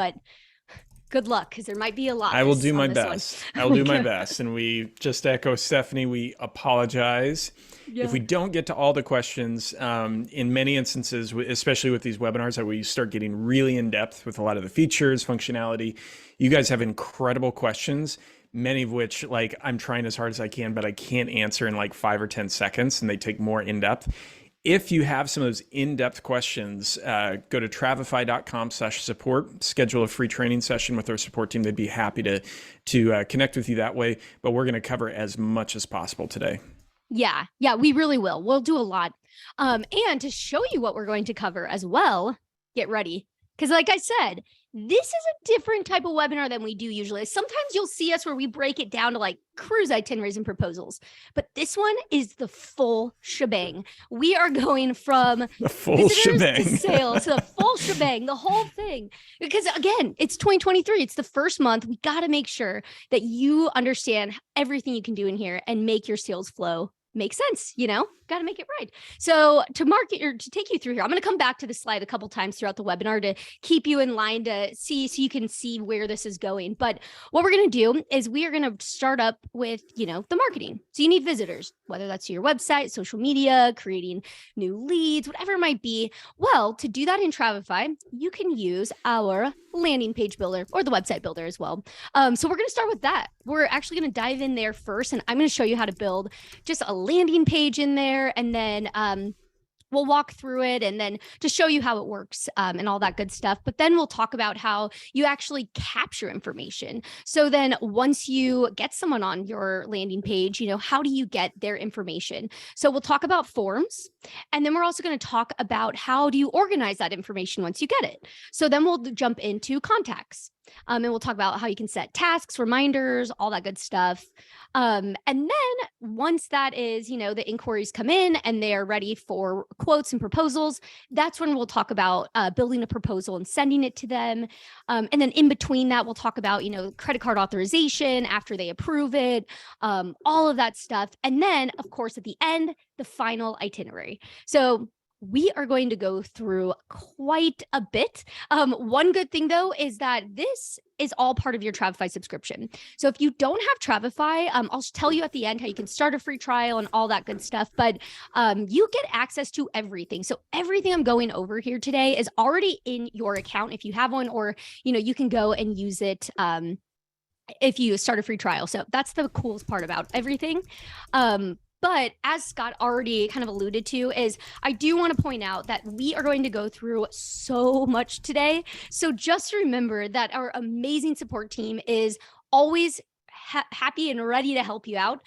but good luck because there might be a lot I will this do on my this one. best. I'll do my best. And we just echo Stephanie, we apologize. If Yeah. we don't get to all the questions, in many instances, especially with these webinars that we start getting really in depth with a lot of the features, functionality, you guys have incredible questions, many of which like I'm trying as hard as I can, but I can't answer in like 5 or 10 seconds and they take more in depth. If you have some of those in-depth questions, go to travefy.com/support, schedule a free training session with our support team. They'd be happy to connect with you that way, but we're going to cover as much as possible today. Yeah, we really will. We'll do a lot. And to show you what we're going to cover as well, get ready. Because like I said, this is a different type of webinar than we do usually. Sometimes you'll see us where we break it down to like cruise itineraries and proposals, but this one is the full shebang. We are going from The full visitors to shebang. sales to the full shebang, the whole thing. Because again, it's 2023. It's the first month. We got to make sure that you understand everything you can do in here and make your sales flow make sense, got to make it right. So to market or to take you through here, I'm going to come back to the slide a couple times throughout the webinar to keep you in line to see, so you can see where this is going. But what we're going to do is we are going to start up with, the marketing. So you need visitors, whether that's to your website, social media, creating new leads, whatever it might be. Well, to do that in Travefy, you can use our landing page builder or the website builder as well. So we're going to start with that. We're actually going to dive in there first, and I'm going to show you how to build just a landing page in there, and then we'll walk through it and then to show you how it works and all that good stuff. But then we'll talk about how you actually capture information. So then once you get someone on your landing page, how do you get their information? So we'll talk about forms. And then we're also going to talk about how do you organize that information once you get it. So then we'll jump into contacts. And we'll talk about how you can set tasks, reminders, all that good stuff. And then once that is, the inquiries come in and they're ready for quotes and proposals, that's when we'll talk about building a proposal and sending it to them. And then in between that, we'll talk about, credit card authorization after they approve it, all of that stuff. And then, of course, at the end, the final itinerary. So we are going to go through quite a bit. One good thing, though, is that this is all part of your Travefy subscription. So if you don't have Travefy, I'll tell you at the end how you can start a free trial and all that good stuff, but you get access to everything. So everything I'm going over here today is already in your account if you have one, or, you can go and use it if you start a free trial. So that's the coolest part about everything. But as Scott already kind of alluded to, is I do want to point out that we are going to go through so much today. So just remember that our amazing support team is always happy and ready to help you out.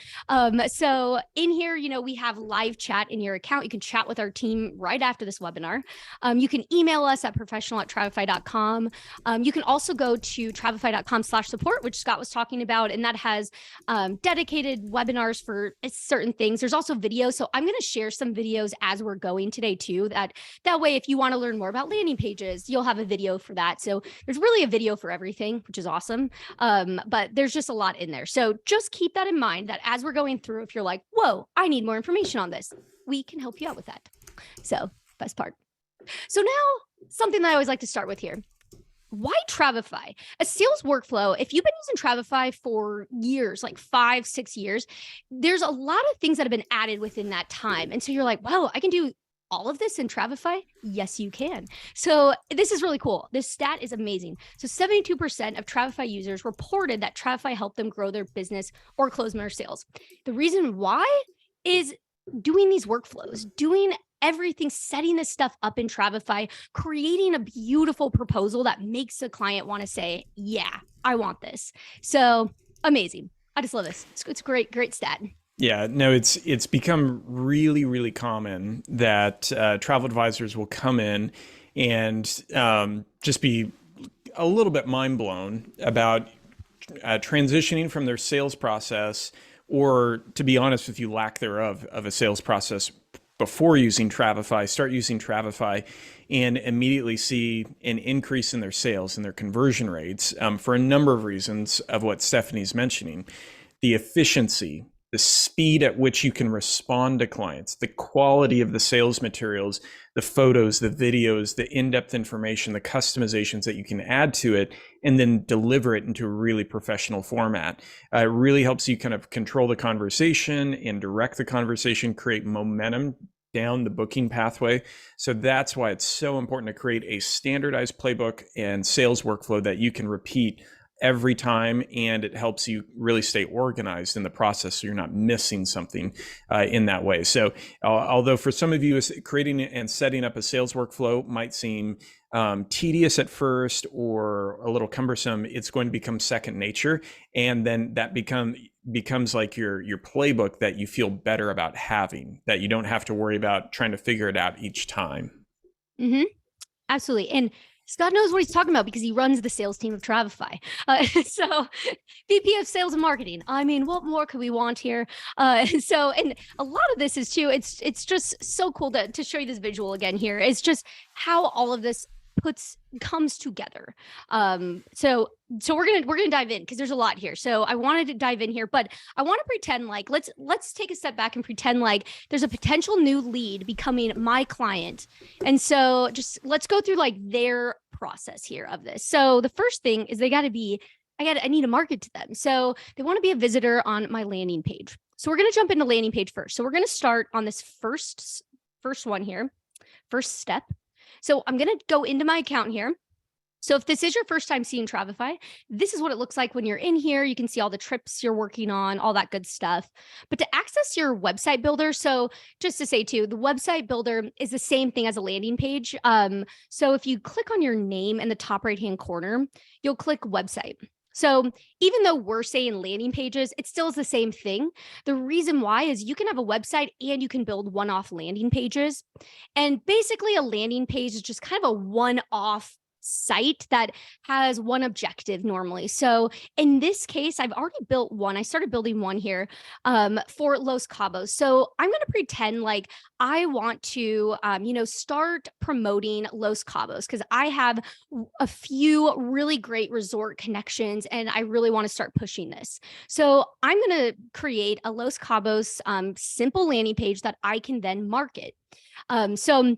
So in here, we have live chat in your account. You can chat with our team right after this webinar. You can email us at professional@travefy.com. You can also go to travefy.com/support, which Scott was talking about, and that has dedicated webinars for certain things. There's also videos. So I'm going to share some videos as we're going today too. That way, if you want to learn more about landing pages, you'll have a video for that. So there's really a video for everything, which is awesome. But there's just a lot in there. So just keep that in mind, that as we're going through, if you're like, whoa, I need more information on this, we can help you out with that. So best part. So now something that I always like to start with here. Why Travefy? A sales workflow, if you've been using Travefy for years, like 5-6 years, there's a lot of things that have been added within that time. And so you're like, wow, I can do all of this in Travefy? Yes, you can. So this is really cool. This stat is amazing. So 72% of Travefy users reported that Travefy helped them grow their business or close more sales. The reason why is doing these workflows, doing everything, setting this stuff up in Travefy, creating a beautiful proposal that makes the client want to say, yeah, I want this. So amazing. I just love this. It's a great stat. Yeah, no, it's become really, really common that travel advisors will come in and just be a little bit mind blown about transitioning from their sales process, or to be honest with you, lack thereof of a sales process before using Travefy, start using Travefy, and immediately see an increase in their sales and their conversion rates for a number of reasons of what Stephanie's mentioning. The efficiency the speed at which you can respond to clients, the quality of the sales materials, the photos, the videos, the in-depth information, the customizations that you can add to it, and then deliver it into a really professional format. It really helps you kind of control the conversation and direct the conversation, create momentum down the booking pathway. So that's why it's so important to create a standardized playbook and sales workflow that you can repeat every time, and it helps you really stay organized in the process so you're not missing something in that way. So although for some of you, creating and setting up a sales workflow might seem tedious at first or a little cumbersome, it's going to become second nature, and then that becomes like your playbook that you feel better about having, that you don't have to worry about trying to figure it out each time. Mm-hmm. Absolutely. And Scott knows what he's talking about because he runs the sales team of Travefy. So VP of sales and marketing. I mean, what more could we want here? And a lot of this is too, it's just so cool to show you this visual again here. It's just how all of this comes together. So we're gonna dive in because there's a lot here. So I wanted to dive in here, but I want to pretend like let's take a step back and pretend like there's a potential new lead becoming my client. And so just let's go through like their process here of this. So the first thing is I need to market to them. So they want to be a visitor on my landing page. So we're going to jump into landing page first. So we're going to start on this first one here, first step. So I'm going to go into my account here. So if this is your first time seeing Travefy, this is what it looks like when you're in here. You can see all the trips you're working on, all that good stuff. But to access your website builder, so just to say too, the website builder is the same thing as a landing page. So if you click on your name in the top right-hand corner, you'll click website. So even though we're saying landing pages, it still is the same thing. The reason why is you can have a website and you can build one-off landing pages. And basically a landing page is just kind of a one-off site that has one objective normally. So in this case, I've already built one. I started building one here for Los Cabos. So I'm going to pretend like I want to, start promoting Los Cabos because I have a few really great resort connections and I really want to start pushing this. So I'm going to create a Los Cabos simple landing page that I can then market. So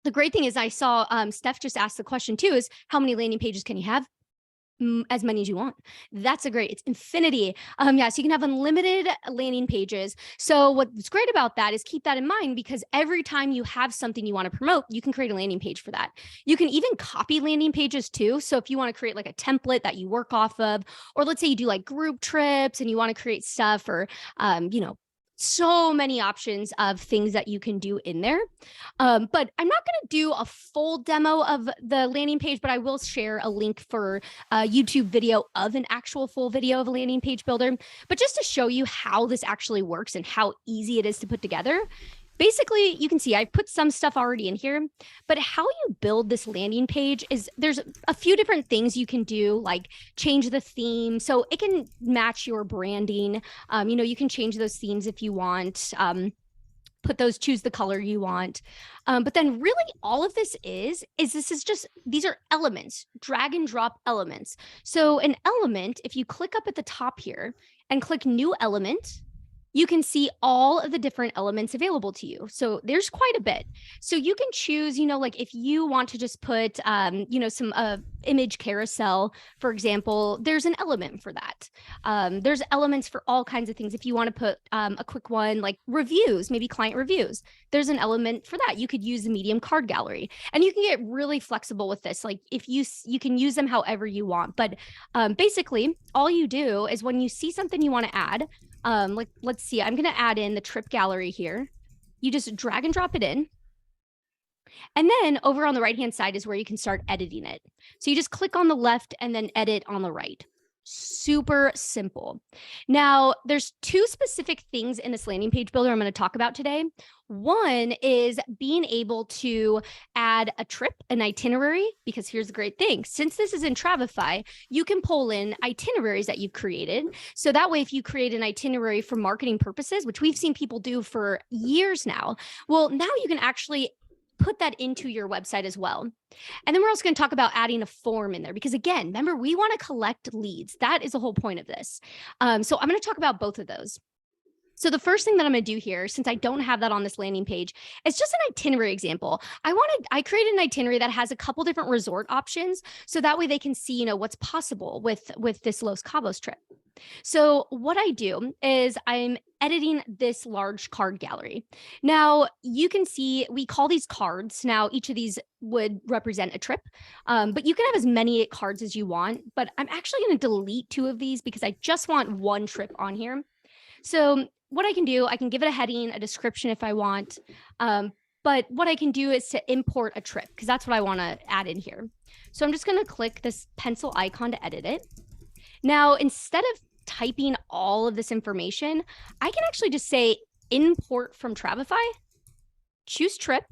the great thing is I saw Steph just asked the question too, is how many landing pages can you have? As many as you want. That's it's infinity. So you can have unlimited landing pages. So what's great about that is keep that in mind because every time you have something you want to promote, you can create a landing page for that. You can even copy landing pages too. So if you want to create like a template that you work off of, or let's say you do like group trips and you want to create stuff or, so many options of things that you can do in there. But I'm not going to do a full demo of the landing page, but I will share a link for a YouTube video of an actual full video of a landing page builder. But just to show you how this actually works and how easy it is to put together, basically, you can see I put some stuff already in here, but how you build this landing page is there's a few different things you can do, like change the theme. So it can match your branding. You can change those themes if you want. Choose the color you want. But then really all of this these are elements, drag and drop elements. So an element, if you click up at the top here and click new element, you can see all of the different elements available to you. So there's quite a bit. So you can choose, like if you want to just put, some image carousel, for example, there's an element for that. There's elements for all kinds of things. If you want to put a quick one like reviews, maybe client reviews, there's an element for that. You could use the medium card gallery and you can get really flexible with this. Like if you can use them however you want, but basically all you do is when you see something you want to add, let's see, I'm going to add in the trip gallery here. You just drag and drop it in. And then over on the right-hand side is where you can start editing it. So you just click on the left and then edit on the right. Super simple. Now, there's two specific things in this landing page builder I'm going to talk about today. One is being able to add a trip, an itinerary, because here's the great thing. Since this is in Travefy, you can pull in itineraries that you've created. So that way, if you create an itinerary for marketing purposes, which we've seen people do for years now, well, now you can actually put that into your website as well. And then we're also going to talk about adding a form in there because again, remember, we want to collect leads. That is the whole point of this. So I'm going to talk about both of those. So the first thing that I'm going to do here, since I don't have that on this landing page, is just an itinerary example. I created an itinerary that has a couple different resort options. So that way they can see, what's possible with this Los Cabos trip. So what I do is I'm editing this large card gallery. Now you can see we call these cards. Now each of these would represent a trip, but you can have as many cards as you want. But I'm actually going to delete 2 of these because I just want one trip on here. So what I can do, I can give it a heading, a description if I want. But what I can do is to import a trip because that's what I want to add in here. So I'm just going to click this pencil icon to edit it. Now, instead of typing all of this information, I can actually just say import from Travefy, choose trip.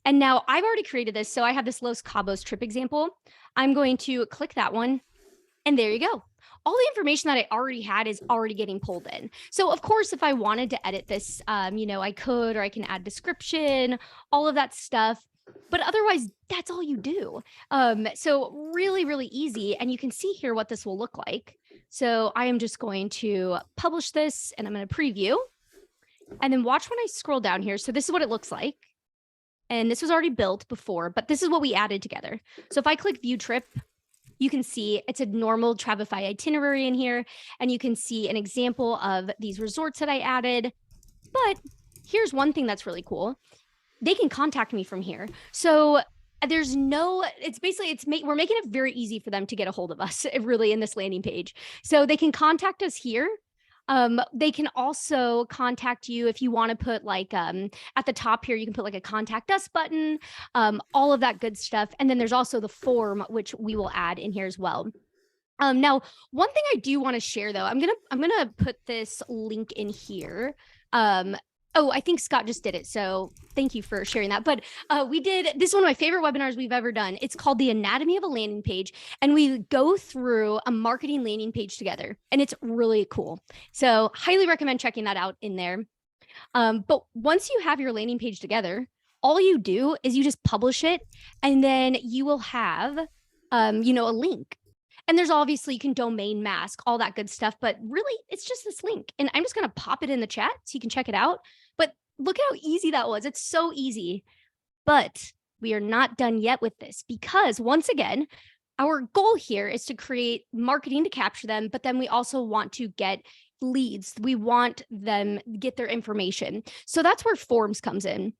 And now I've already created this. So I have this Los Cabos trip example. I'm going to click that one. And there you go. All the information that I already had is already getting pulled in. So of course, if I wanted to edit this, I could, or I can add description, all of that stuff. But otherwise, that's all you do. So really, really easy. And you can see here what this will look like. So I am just going to publish this and I'm going to preview. And then watch when I scroll down here. So this is what it looks like. And this was already built before, but this is what we added together. So if I click view trip, you can see it's a normal Travefy itinerary in here, and you can see an example of these resorts that I added. But here's one thing that's really cool. They can contact me from here. So there's no, it's basically, we're making it very easy for them to get a hold of us really in this landing page. So they can contact us here. They can also contact you if you want to put like at the top here, you can put like a contact us button, all of that good stuff. And then there's also the form, which we will add in here as well. Now, one thing I do want to share though, I'm gonna put this link in here. Oh, I think Scott just did it. So thank you for sharing that. But this is one of my favorite webinars we've ever done. It's called The Anatomy of a Landing Page. And we go through a marketing landing page together. And it's really cool. So highly recommend checking that out in there. But once you have your landing page together, all you do is you just publish it. And then you will have, a link. And there's obviously, you can domain mask, all that good stuff, but really it's just this link. And I'm just going to pop it in the chat so you can check it out. But look how easy that was. It's so easy. But we are not done yet with this because once again, our goal here is to create marketing to capture them, but then we also want to get leads. We want them get their information. So that's where forms comes in.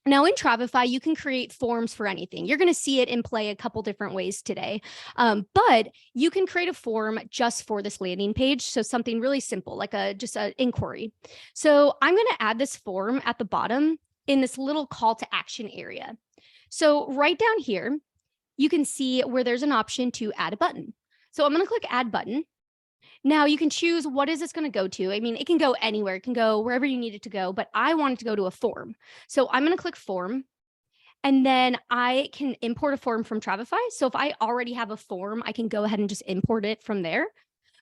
Now in Travefy, you can create forms for anything. You're going to see it in play a couple different ways today, but you can create a form just for this landing page. So something really simple, like just an inquiry. So I'm going to add this form at the bottom in this little call to action area. So right down here, you can see where there's an option to add a button. So I'm going to click add button. Now you can choose what is this going to go to. I mean, it can go anywhere. It can go wherever you need it to go, but I want it to go to a form. So I'm going to click form and then I can import a form from Travefy. So if I already have a form, I can go ahead and just import it from there.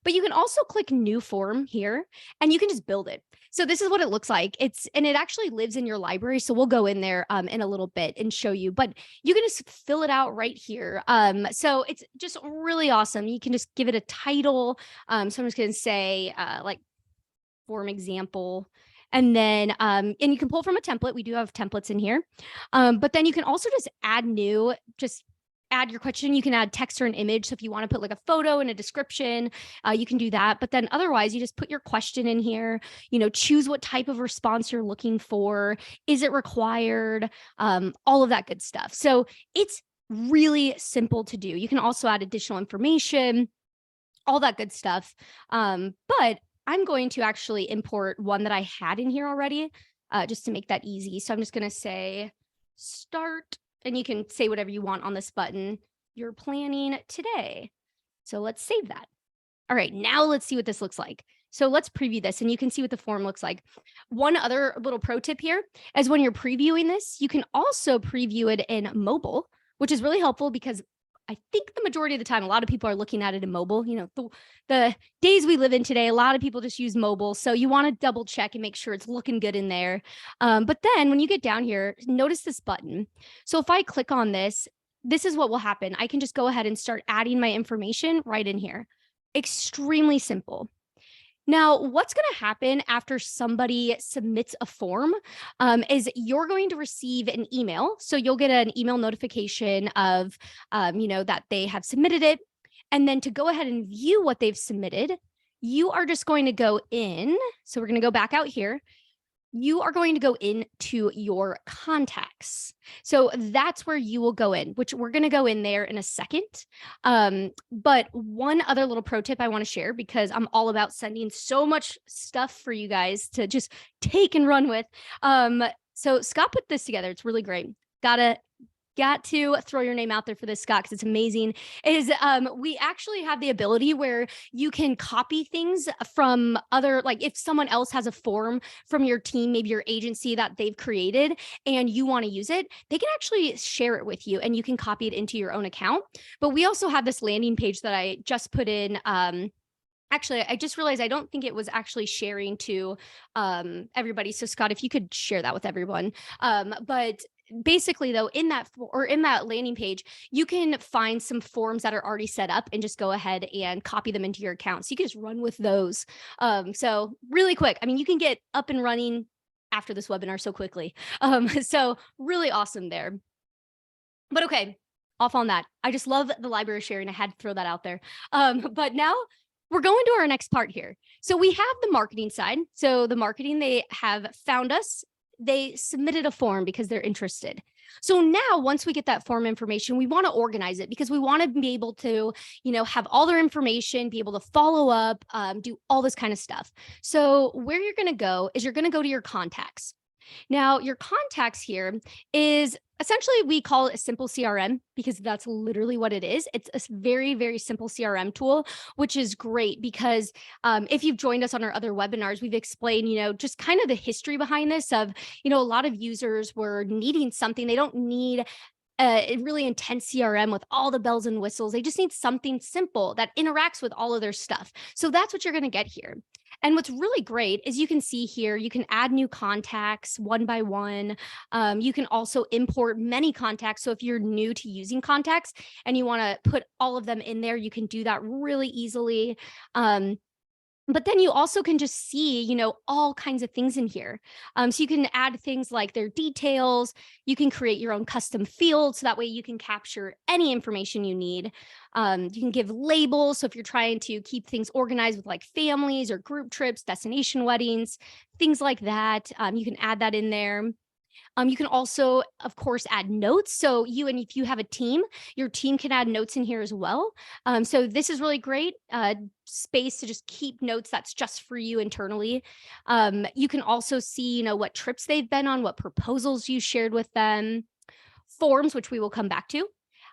But you can also click new form here and you can just build it. So this is what it looks like. And it actually lives in your library. So we'll go in there in a little bit and show you, but you can just fill it out right here. So it's just really awesome. You can just give it a title. So I'm just going to say like form example. And then, and you can pull from a template. We do have templates in here. But then you can also just add new, just add your question. You can add text or an image. So if you want to put like a photo and a description, you can do that. But then otherwise, you just put your question in here, choose what type of response you're looking for. Is it required? All of that good stuff. So it's really simple to do. You can also add additional information, all that good stuff. But I'm going to actually import one that I had in here already, just to make that easy. So I'm just going to say start. And you can say whatever you want on this button. You're planning today. So let's save that. All right, now let's see what this looks like. So let's preview this and you can see what the form looks like. One other little pro tip here is when you're previewing this, you can also preview it in mobile, which is really helpful because I think the majority of the time, a lot of people are looking at it in mobile. The days we live in today, a lot of people just use mobile. So you want to double check and make sure it's looking good in there. But then when you get down here, notice this button. So if I click on this, this is what will happen. I can just go ahead and start adding my information right in here. Extremely simple. Now, what's going to happen after somebody submits a form is you're going to receive an email. So you'll get an email notification of, that they have submitted it. And then to go ahead and view what they've submitted, you are just going to go in. So we're going to go back out here. You are going to go into your contacts. So that's where you will go in, which we're going to go in there in a second. But one other little pro tip I want to share, because I'm all about sending so much stuff for you guys to just take and run with. So Scott put this together. It's really great. Got to throw your name out there for this, Scott, because it's amazing. We actually have the ability where you can copy things from other, like if someone else has a form from your team, maybe your agency that they've created and you want to use it, they can actually share it with you and you can copy it into your own account. But we also have this landing page that I just put in. Actually, I just realized I don't think it was actually sharing to everybody. So Scott, if you could share that with everyone. But basically though, in that landing page, you can find some forms that are already set up and just go ahead and copy them into your account. So you can just run with those. So really quick, I mean, you can get up and running after this webinar so quickly. So really awesome there. But okay, off on that. I just love the library sharing. I had to throw that out there. But now we're going to our next part here. So we have the marketing side. So the marketing, they have found us. They submitted a form because they're interested. So now once we get that form information, we want to organize it because we want to be able to, have all their information, be able to follow up, do all this kind of stuff. So where you're going to go is you're going to go to your contacts. Now, your contacts here is essentially, we call it a simple CRM because that's literally what it is. It's a very, very simple CRM tool, which is great because if you've joined us on our other webinars, we've explained, just kind of the history behind this of, a lot of users were needing something. They don't need a really intense CRM with all the bells and whistles. They just need something simple that interacts with all of their stuff. So that's what you're going to get here. And what's really great is you can see here, you can add new contacts one by one. You can also import many contacts. So if you're new to using contacts and you want to put all of them in there, you can do that really easily. But then you also can just see, all kinds of things in here. So you can add things like their details. You can create your own custom field. So that way you can capture any information you need. You can give labels. So if you're trying to keep things organized with like families or group trips, destination weddings, things like that, you can add that in there. You can also, of course, add notes. So if you have a team, your team can add notes in here as well. So this is really great space to just keep notes that's just for you internally. You can also see, what trips they've been on, what proposals you shared with them, forms, which we will come back to.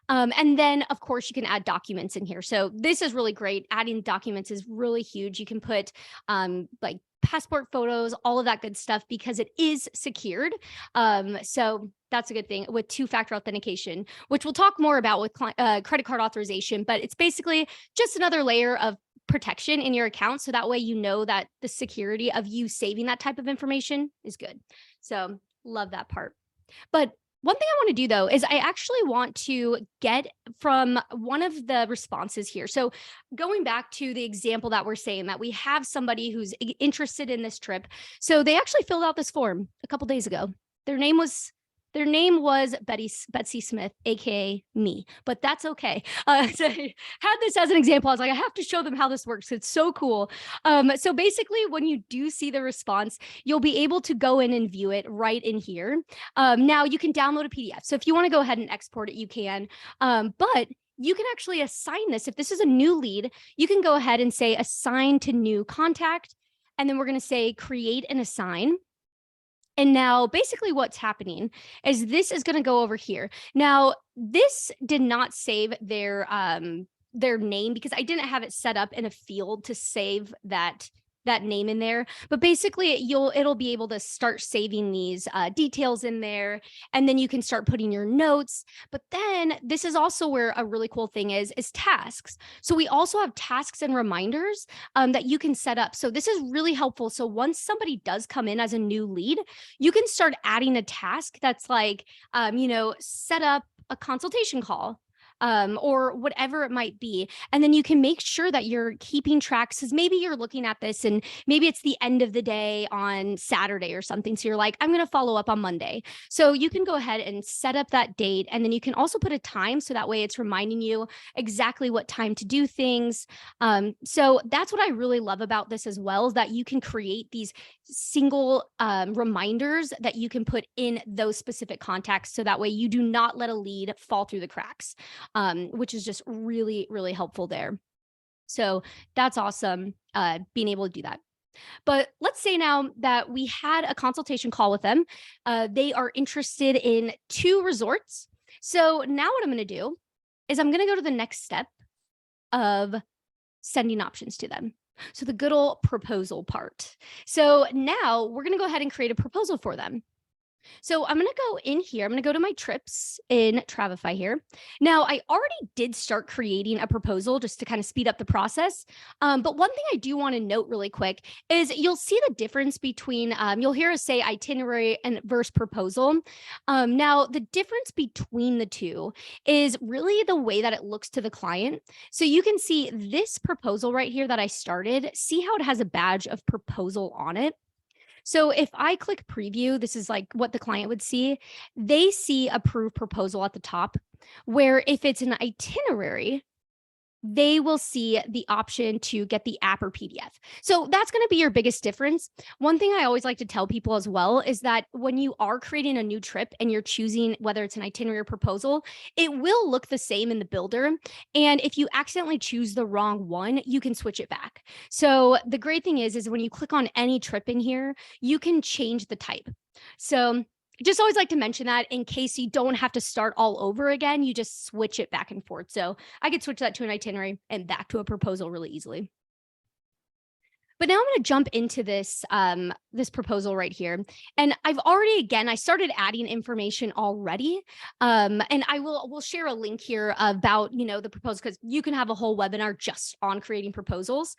And then, of course, you can add documents in here. So this is really great. Adding documents is really huge. You can put like passport photos, all of that good stuff, because it is secured. So that's a good thing with two-factor authentication, which we'll talk more about with credit card authorization. But it's basically just another layer of protection in your account. So that way, that the security of you saving that type of information is good. So love that part. But one thing I want to do though, is I actually want to get from one of the responses here. So going back to the example that we're saying that we have somebody who's interested in this trip. So they actually filled out this form a couple days ago. Their name was Betsy Smith, aka me, but that's okay. So I had this as an example. I was like, I have to show them how this works. It's so cool. So basically, when you do see the response, you'll be able to go in and view it right in here. Now you can download a PDF. So if you want to go ahead and export it, you can. But you can actually assign this. If this is a new lead, you can go ahead and say assign to new contact. And then we're going to say create and assign. And now basically what's happening is this is going to go over here. Now, this did not save their name because I didn't have it set up in a field to save that name in there. But basically it'll be able to start saving these details in there, and then you can start putting your notes. But then this is also where a really cool thing is tasks. So we also have tasks and reminders that you can set up. So this is really helpful. So once somebody does come in as a new lead, you can start adding a task that's like, set up a consultation call. or whatever it might be. And then you can make sure that you're keeping tracks, because maybe you're looking at this and maybe it's the end of the day on Saturday or something. So you're like, I'm going to follow up on Monday. So you can go ahead and set up that date. And then you can also put a time. So that way it's reminding you exactly what time to do things. So that's what I really love about this as well, is that you can create these single reminders that you can put in those specific contacts. So that way you do not let a lead fall through the cracks, which is just really, really helpful there. So that's awesome, being able to do that. But let's say now that we had a consultation call with them. They are interested in 2 resorts. So now what I'm going to do is I'm going to go to the next step of sending options to them. So the good old proposal part. So now we're going to go ahead and create a proposal for them. So I'm going to go in here. I'm going to go to my trips in Travefy here. Now, I already did start creating a proposal just to kind of speed up the process. But one thing I do want to note really quick is you'll see the difference between, you'll hear us say itinerary and versus proposal. Now, the difference between the two is really the way that it looks to the client. So you can see this proposal right here that I started, see how it has a badge of proposal on it. So if I click preview, this is like what the client would see. They see approved proposal at the top, where if it's an itinerary, they will see the option to get the app or PDF. So that's going to be your biggest difference. One thing I always like to tell people as well is that when you are creating a new trip and you're choosing whether it's an itinerary or proposal, it will look the same in the builder. And if you accidentally choose the wrong one, you can switch it back. So the great thing is when you click on any trip in here, you can change the type. So just always like to mention that in case you don't have to start all over again, you just switch it back and forth. So I could switch that to an itinerary and back to a proposal really easily. But now I'm going to jump into this this proposal right here. And I've already, again, I started adding information already. And we'll share a link here about, the proposal, because you can have a whole webinar just on creating proposals.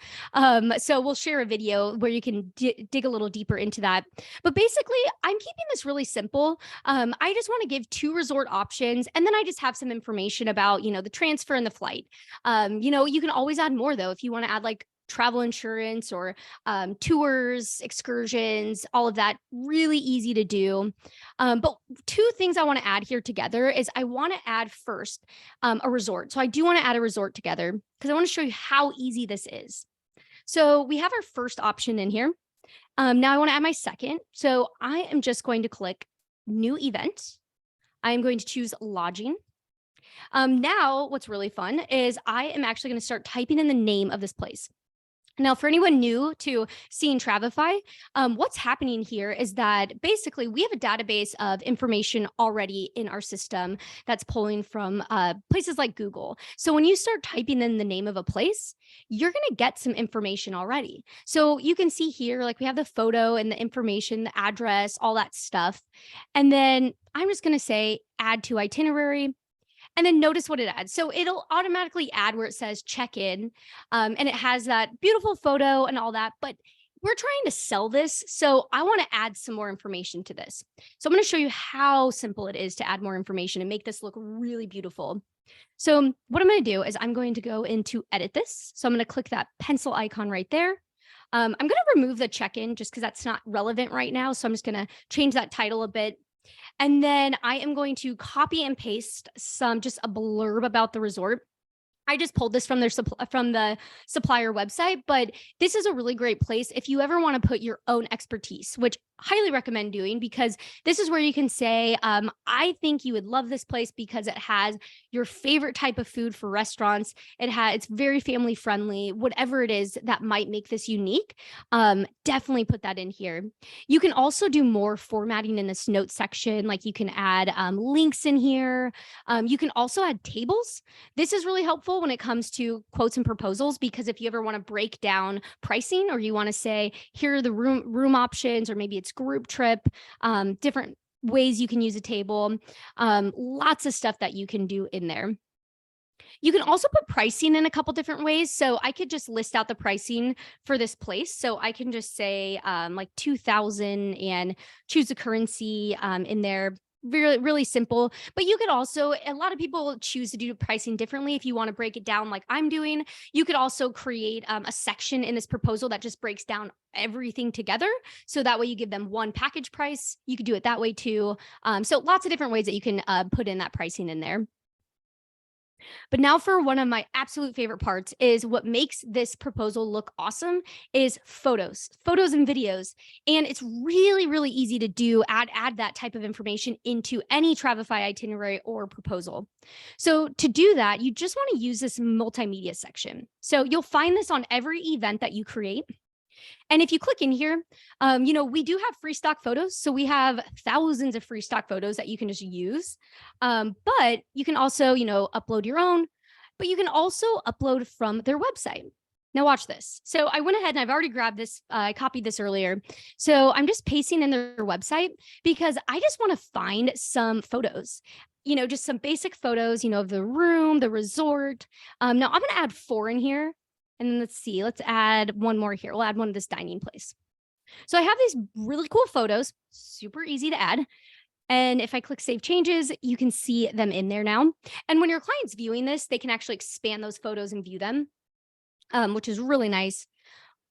So we'll share a video where you can dig a little deeper into that. But basically, I'm keeping this really simple. I just want to give 2 resort options. And then I just have some information about, the transfer and the flight. You can always add more though, if you want to add like travel insurance or tours, excursions, all of that, really easy to do. But 2 things I want to add here together is I want to add first a resort. So I do want to add a resort together because I want to show you how easy this is. So we have our first option in here. Now I want to add my second. So I am just going to click new event. I am going to choose lodging. Now what's really fun is I am actually going to start typing in the name of this place. Now, for anyone new to seeing Travefy, what's happening here is that basically we have a database of information already in our system that's pulling from places like Google. So when you start typing in the name of a place, you're going to get some information already. So you can see here, like we have the photo and the information, the address, all that stuff. And then I'm just going to say add to itinerary. And then notice what it adds. So it'll automatically add where it says check in, and it has that beautiful photo and all that. But we're trying to sell this. So I want to add some more information to this. So I'm going to show you how simple it is to add more information and make this look really beautiful. So what I'm going to do is I'm going to go into edit this. So I'm going to click that pencil icon right there. I'm going to remove the check-in just because that's not relevant right now. So I'm just going to change that title a bit. And then I am going to copy and paste just a blurb about the resort. I just pulled this from the supplier website, but this is a really great place if you ever want to put your own expertise, which highly recommend doing, because this is where you can say, I think you would love this place because it has your favorite type of food for restaurants. It's very family friendly, whatever it is that might make this unique. Definitely put that in here. You can also do more formatting in this note section. Like you can add links in here. You can also add tables. This is really helpful when it comes to quotes and proposals, because if you ever want to break down pricing, or you want to say, here are the room options, or maybe it's group trip, different ways you can use a table, lots of stuff that you can do in there. You can also put pricing in a couple different ways. So I could just list out the pricing for this place. So I can just say like 2,000 and choose a currency in there. Really, really simple. But you could also, a lot of people choose to do pricing differently. If you want to break it down like I'm doing, you could also create a section in this proposal that just breaks down everything together. So that way you give them one package price. You could do it that way too. So lots of different ways that you can put in that pricing in there. But now for one of my absolute favorite parts is what makes this proposal look awesome is photos and videos. And it's really, really easy to do, add that type of information into any Travefy itinerary or proposal. So to do that, you just want to use this multimedia section. So you'll find this on every event that you create. And if you click in here, we do have free stock photos. So we have thousands of free stock photos that you can just use. But you can also, upload your own, but you can also upload from their website. Now watch this. So I went ahead and I've already grabbed this. I copied this earlier. So I'm just pasting in their website because I just want to find some photos, just some basic photos, of the room, the resort. Now I'm going to add 4 in here. And then let's see, let's add one more here. We'll add one of this dining place. So I have these really cool photos, super easy to add. And if I click save changes, you can see them in there now. And when your client's viewing this, they can actually expand those photos and view them, which is really nice.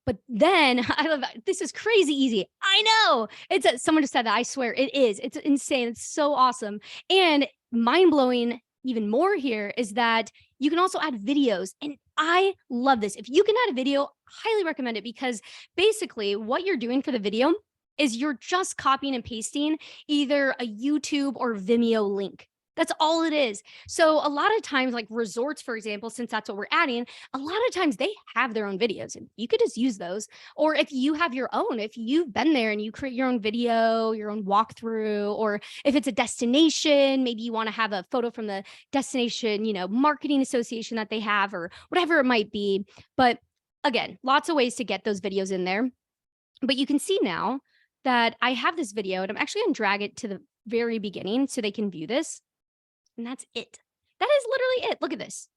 But then I love that. This is crazy easy. I know someone just said that. I swear it is. It's insane. It's so awesome. And mind blowing even more here is that you can also add videos. And I love this. If you can add a video, highly recommend it because basically what you're doing for the video is you're just copying and pasting either a YouTube or Vimeo link. That's all it is. So a lot of times, like resorts, for example, since that's what we're adding, a lot of times they have their own videos and you could just use those. Or if you have your own, if you've been there and you create your own video, your own walkthrough, or if it's a destination, maybe you want to have a photo from the destination, marketing association that they have or whatever it might be. But again, lots of ways to get those videos in there. But you can see now that I have this video and I'm actually going to drag it to the very beginning so they can view this. And that's it. That is literally it. Look at this.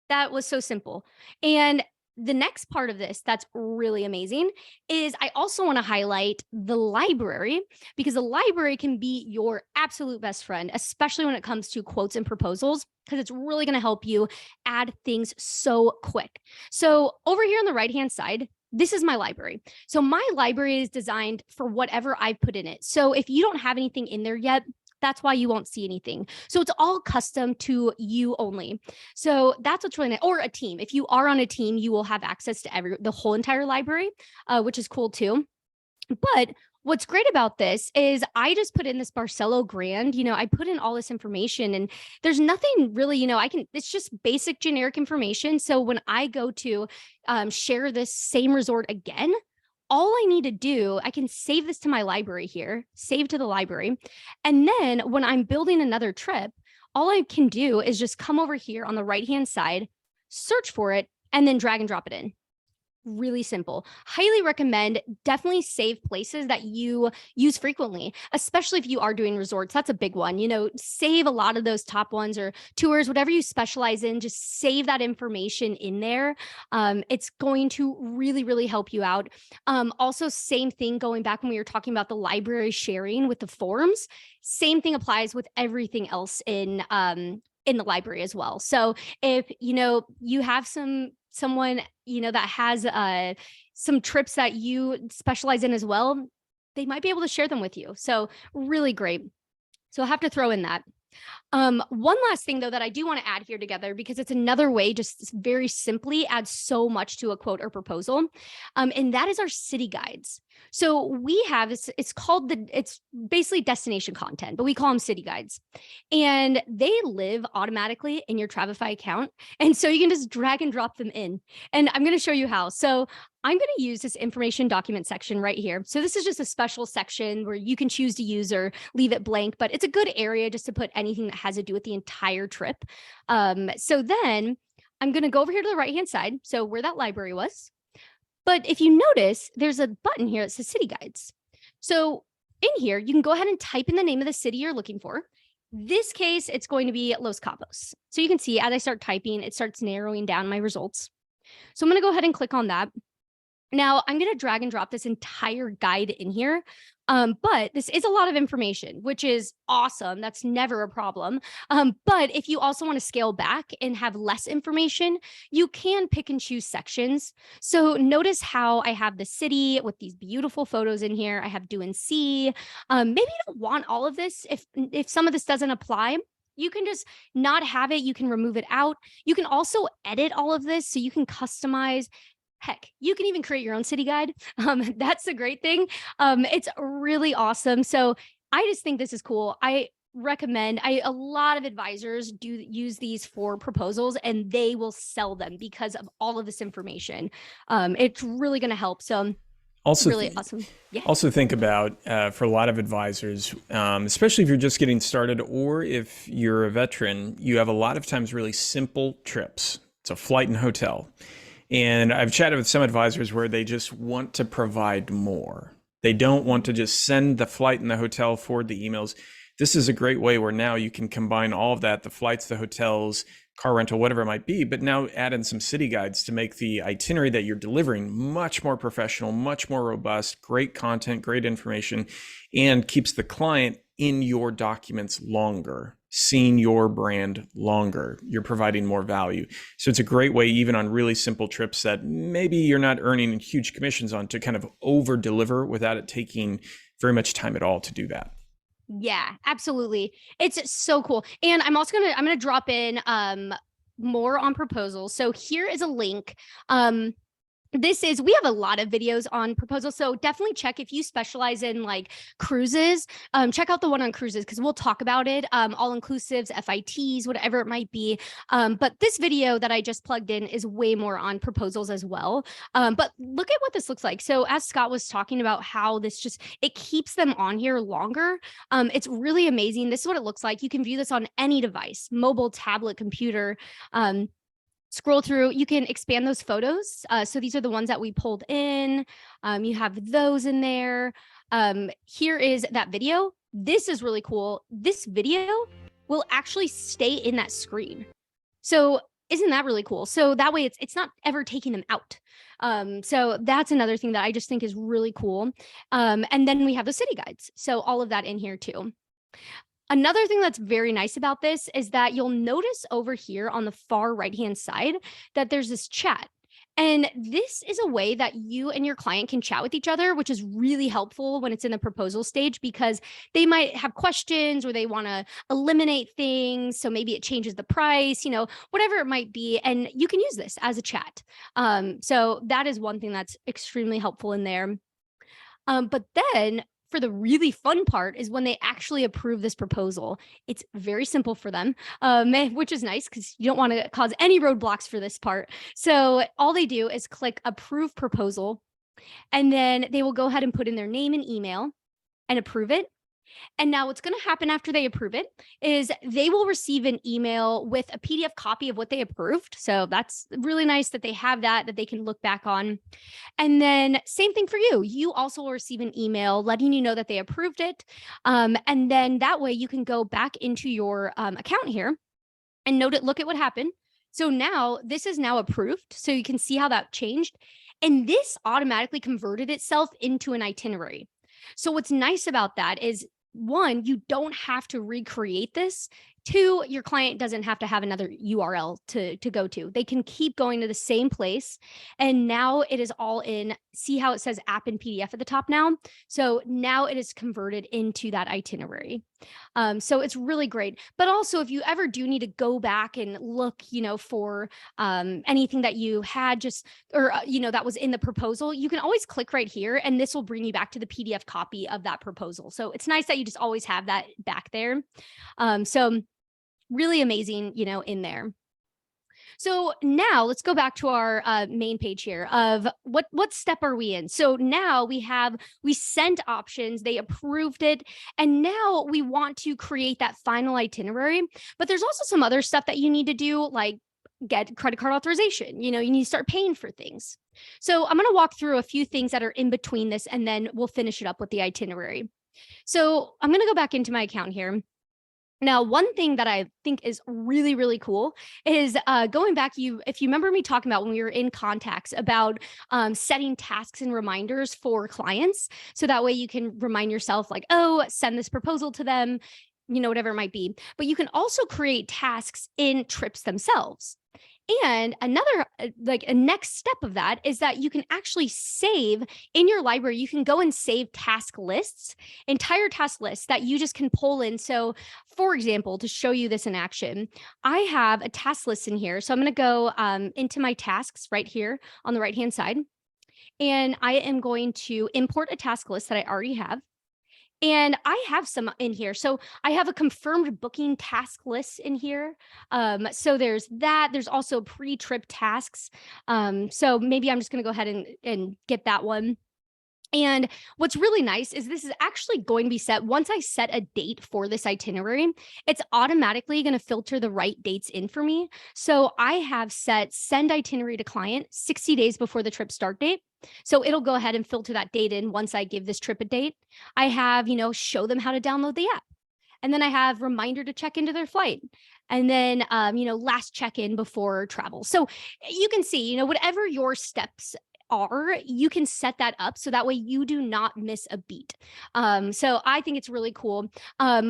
That was so simple. And the next part of this that's really amazing is I also want to highlight the library because the library can be your absolute best friend, especially when it comes to quotes and proposals, because it's really going to help you add things so quick. So over here on the right-hand side, this is my library. So my library is designed for whatever I've put in it. So if you don't have anything in there yet, that's why you won't see anything. So it's all custom to you only. So that's what's really nice. Or a team. If you are on a team, you will have access to the whole entire library, which is cool too. But what's great about this is I just put in this Barcelo Grand, I put in all this information and there's nothing really, it's just basic generic information. So when I go to share this same resort again, all I need to do, I can save this to my library here, save to the library. And then when I'm building another trip, all I can do is just come over here on the right-hand side, search for it, and then drag and drop it in. Really simple. Highly recommend. Definitely save places that you use frequently, especially if you are doing resorts. That's a big one. Save a lot of those top ones or tours, whatever you specialize in, just save that information in there. It's going to really, really help you out. Also, same thing going back when we were talking about the library sharing with the forms, same thing applies with everything else in the library as well. So if, you have someone, that has some trips that you specialize in as well, they might be able to share them with you. So really great. So I'll have to throw in that. One last thing though, that I do want to add here together, because it's another way, just very simply add so much to a quote or proposal. And that is our city guides. So we have, it's basically destination content, but we call them city guides, and they live automatically in your Travefy account. And so you can just drag and drop them in, and I'm going to show you how. So I'm going to use this information document section right here. So this is just a special section where you can choose to use or leave it blank, but it's a good area just to put anything that has to do with the entire trip. So then I'm going to go over here to the right-hand side. So where that library was. But if you notice, there's a button here that says city guides. So in here, you can go ahead and type in the name of the city you're looking for. This case, it's going to be Los Cabos. So you can see as I start typing, it starts narrowing down my results. So I'm going to go ahead and click on that. Now I'm going to drag and drop this entire guide in here. But this is a lot of information, which is awesome. That's never a problem. But if you also want to scale back and have less information, you can pick and choose sections. So notice how I have the city with these beautiful photos in here. I have do and see. Maybe you don't want all of this. If some of this doesn't apply, you can just not have it. You can remove it out. You can also edit all of this so you can customize. Heck, you can even create your own city guide. That's the great thing. It's really awesome. So I just think this is cool. I recommend a lot of advisors do use these for proposals, and they will sell them because of all of this information. It's really going to help. So Also, really awesome. Yeah. also think about for a lot of advisors, especially if you're just getting started or if you're a veteran, you have a lot of times really simple trips. It's a flight and hotel. And I've chatted with some advisors where they just want to provide more. They don't want to just send the flight and the hotel, forward the emails. This is a great way where now you can combine all of that, the flights, the hotels, car rental, whatever it might be, but now add in some city guides to make the itinerary that you're delivering much more professional, much more robust, great content, great information, and keeps the client in your documents longer, seeing your brand longer. You're providing more value. So it's a great way, even on really simple trips that maybe you're not earning huge commissions on, to kind of over deliver without it taking very much time at all to do that. Yeah, absolutely. It's so cool. And I'm gonna drop in more on proposals. So here is a link. We have a lot of videos on proposals, so definitely check if you specialize in like cruises. Check out the one on cruises because we'll talk about it. All inclusives, FITs, whatever it might be. But this video that I just plugged in is way more on proposals as well. But look at what this looks like. So as Scott was talking about how it keeps them on here longer. It's really amazing. This is what it looks like. You can view this on any device, mobile, tablet, computer. Scroll through, you can expand those photos. So these are the ones that we pulled in. You have those in there. Here is that video. This is really cool. This video will actually stay in that screen. So isn't that really cool? So that way it's not ever taking them out. So that's another thing that I just think is really cool. And then we have the city guides. So all of that in here too. Another thing that's very nice about this is that you'll notice over here on the far right-hand side that there's this chat. And this is a way that you and your client can chat with each other, which is really helpful when it's in the proposal stage because they might have questions or they want to eliminate things. So maybe it changes the price, whatever it might be. And you can use this as a chat. So that is one thing that's extremely helpful in there. But then for the really fun part is when they actually approve this proposal. It's very simple for them, which is nice because you don't want to cause any roadblocks for this part. So all they do is click approve proposal, and then they will go ahead and put in their name and email and approve it. And now what's going to happen after they approve it is they will receive an email with a PDF copy of what they approved. So that's really nice that they have that they can look back on. And then same thing for you. You also will receive an email letting you know that they approved it. And then that way you can go back into your account here and look at what happened. So now this is now approved. So you can see how that changed. And this automatically converted itself into an itinerary. So what's nice about that is, one, you don't have to recreate this. Two, your client doesn't have to have another URL to go to. They can keep going to the same place. And now it is all in. See how it says app and PDF at the top now? So now it is converted into that itinerary. So it's really great. But also, if you ever do need to go back and look, for anything that you had that was in the proposal, you can always click right here and this will bring you back to the PDF copy of that proposal. So it's nice that you just always have that back there. So really amazing, in there. So now let's go back to our main page here of what step are we in? So now we sent options, they approved it, and now we want to create that final itinerary. But there's also some other stuff that you need to do, like get credit card authorization. You need to start paying for things. So I'm going to walk through a few things that are in between this, and then we'll finish it up with the itinerary. So I'm going to go back into my account here. Now, one thing that I think is really, really cool is going back, if you remember me talking about when we were in contacts about setting tasks and reminders for clients. So that way you can remind yourself like, oh, send this proposal to them, whatever it might be. But you can also create tasks in trips themselves. And another, like a next step of that is that you can actually save in your library. You can go and save task lists, entire task lists that you just can pull in. So, for example, to show you this in action, I have a task list in here. So I'm going to go into my tasks right here on the right hand side. And I am going to import a task list that I already have. And I have some in here. So I have a confirmed booking task list in here. So there's that. There's also pre-trip tasks. So maybe I'm just going to go ahead and get that one. And what's really nice is this is actually going to be set once I set a date for this itinerary, it's automatically going to filter the right dates in for me. So I have set send itinerary to client 60 days before the trip start date. So it'll go ahead and filter that date in once I give this trip a date. I have, show them how to download the app. And then I have reminder to check into their flight. And then, last check-in before travel. So you can see, whatever your steps are, you can set that up so that way you do not miss a beat. So I think it's really cool.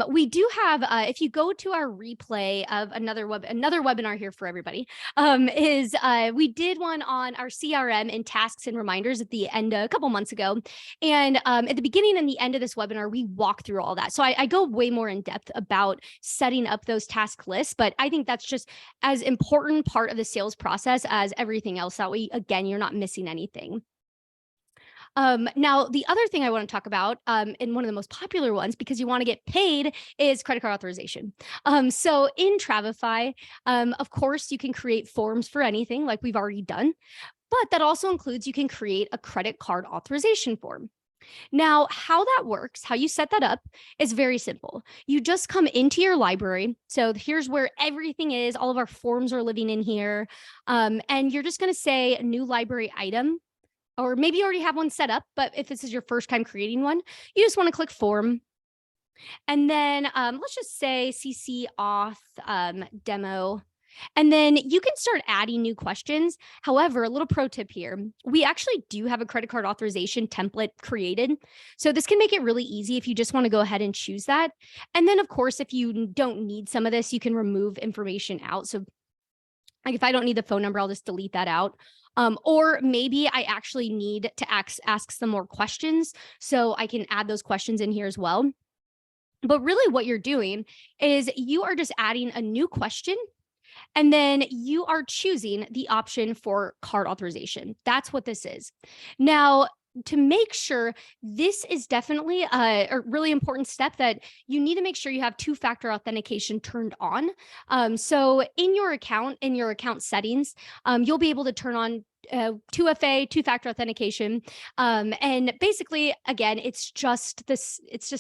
We do have, if you go to our replay of another webinar here for everybody, we did one on our CRM and tasks and reminders at the end a couple months ago. And at the beginning and the end of this webinar, we walk through all that. So I go way more in depth about setting up those task lists, but I think that's just as important part of the sales process as everything else. That way, again, you're not missing anything. Now, the other thing I want to talk about, and one of the most popular ones, because you want to get paid, is credit card authorization. So in Travefy, of course, you can create forms for anything like we've already done, but that also includes you can create a credit card authorization form. Now, how that works, how you set that up is very simple. You just come into your library. So here's where everything is. All of our forms are living in here. And you're just going to say new library item, or maybe you already have one set up, but if this is your first time creating one, you just want to click form. And then let's just say CC auth demo. And then you can start adding new questions. However, a little pro tip here, we actually do have a credit card authorization template created. So this can make it really easy if you just want to go ahead and choose that. And then of course, if you don't need some of this, you can remove information out. So like if I don't need the phone number, I'll just delete that out. Or maybe I actually need to ask some more questions. So I can add those questions in here as well. But really what you're doing is you are just adding a new question, and then you are choosing the option for card authorization. That's what this is. Now, to make sure, this is definitely a really important step that you need to make sure you have two-factor authentication turned on. So in your account settings, you'll be able to turn on 2FA, two-factor authentication. And basically, again, it's just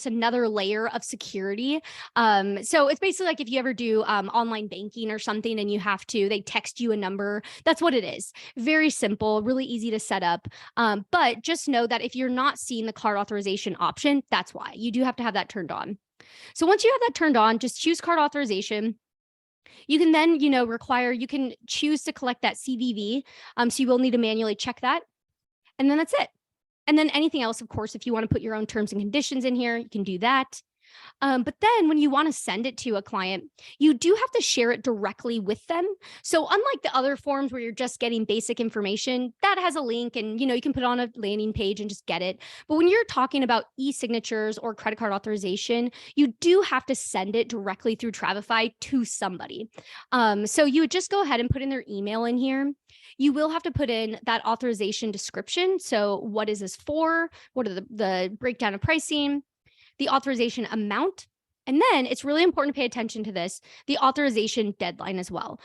another layer of security. So it's basically like if you ever do online banking or something and they text you a number, that's what it is. Very simple, really easy to set up. But just know that if you're not seeing the card authorization option, that's why. You do have to have that turned on. So once you have that turned on, just choose card authorization. You can then, you can choose to collect that CVV. So you will need to manually check that. And then that's it. And then anything else, of course, if you want to put your own terms and conditions in here, you can do that. But then when you want to send it to a client, you do have to share it directly with them. So unlike the other forms where you're just getting basic information, that has a link and, you can put it on a landing page and just get it. But when you're talking about e-signatures or credit card authorization, you do have to send it directly through Travefy to somebody. So you would just go ahead and put in their email in here. You will have to put in that authorization description. So what is this for? What are the breakdown of pricing? The authorization amount. And then it's really important to pay attention to this, the authorization deadline as well,